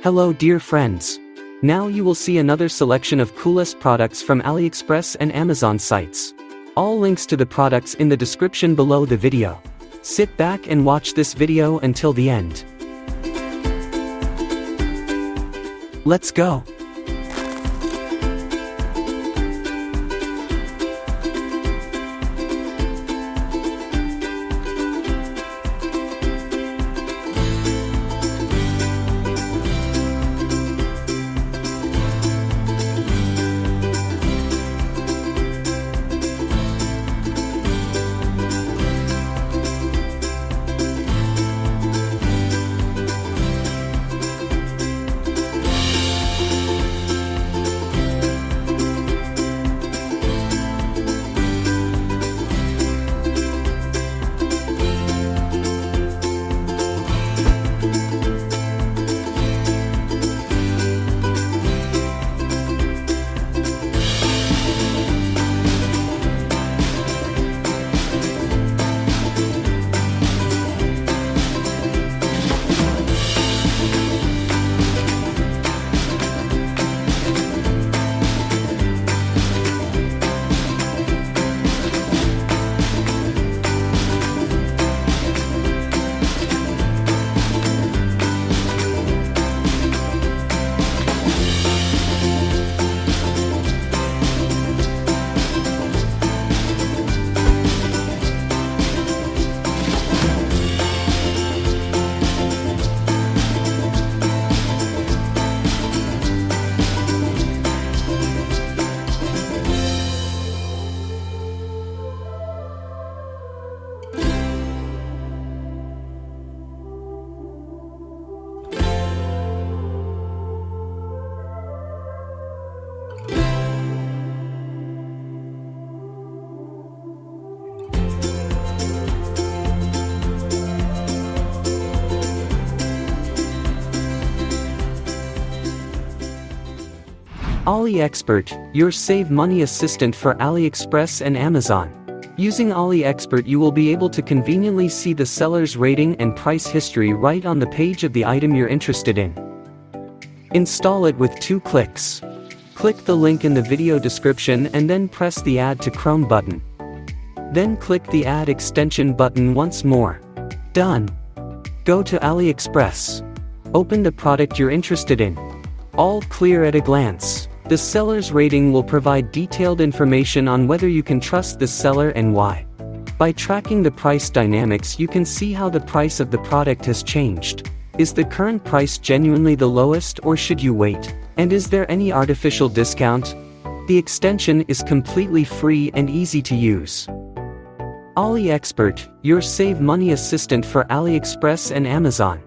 Hello dear friends. Now you will see another selection of coolest products from AliExpress and Amazon sites. All links to the products in the description below the video. Sit back and watch this video until the end. Let's go. AliExpert, your save money assistant for AliExpress and Amazon. Using AliExpert you will be able to conveniently see the seller's rating and price history right on the page of the item you're interested in. Install it with 2 clicks. Click the link in the video description and then press the Add to Chrome button. Then click the Add Extension button once more. Done. Go to AliExpress. Open the product you're interested in. All clear at a glance. The seller's rating will provide detailed information on whether you can trust the seller and why. By tracking the price dynamics you can see how the price of the product has changed. Is the current price genuinely the lowest or should you wait? And is there any artificial discount? The extension is completely free and easy to use. AliExpert, your save money assistant for AliExpress and Amazon.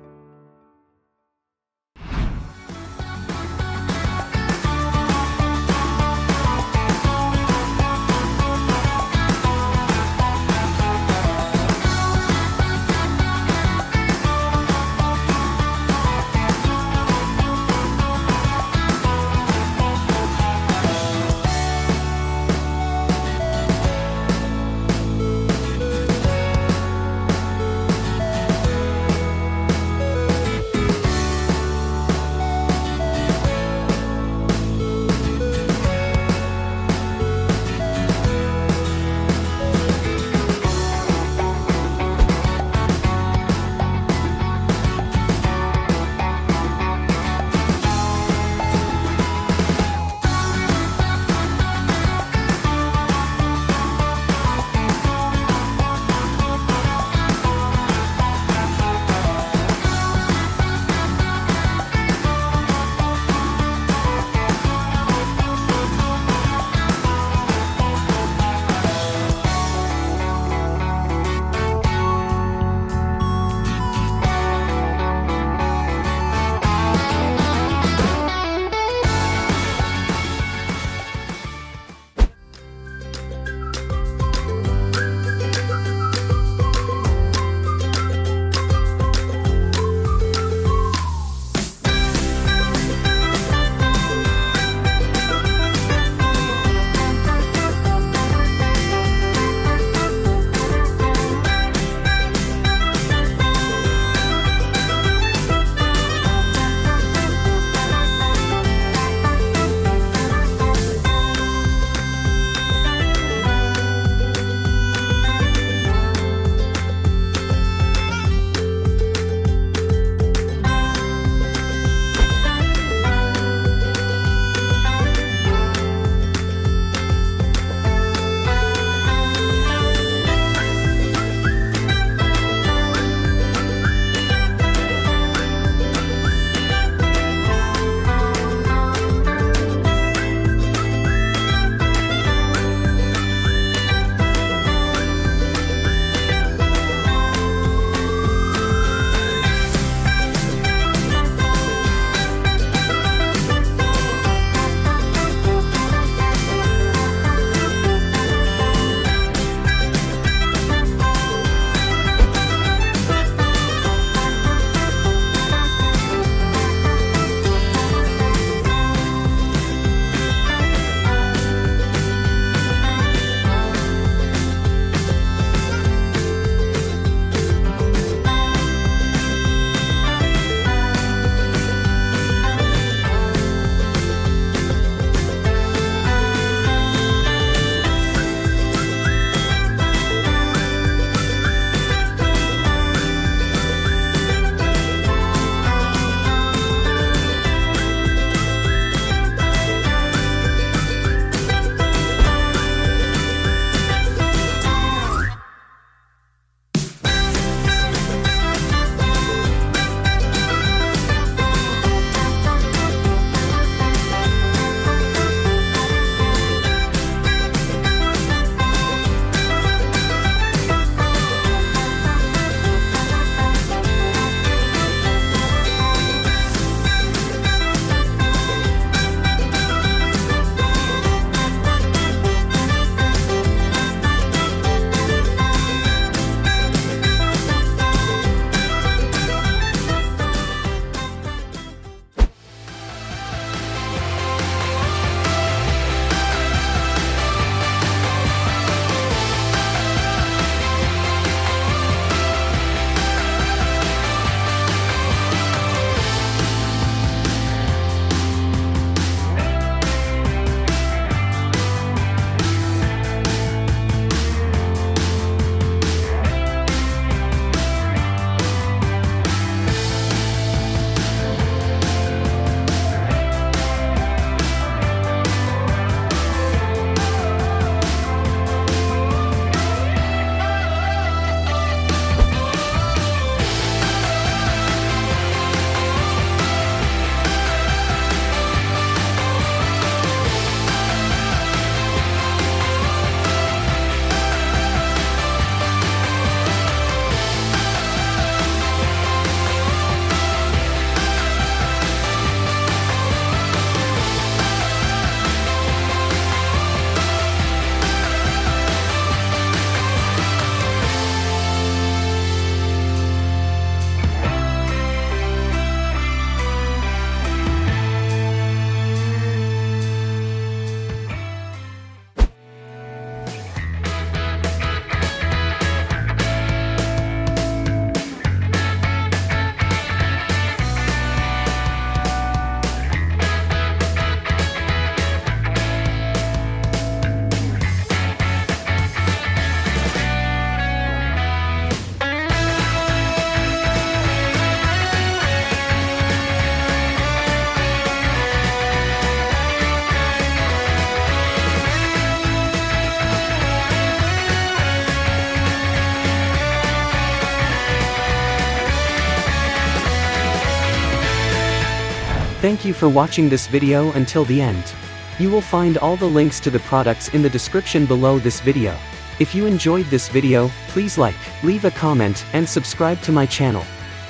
Thank you for watching this video until the end. You will find all the links to the products in the description below this video. If you enjoyed this video, please like, leave a comment, and subscribe to my channel.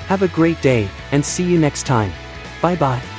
Have a great day, and see you next time. Bye bye.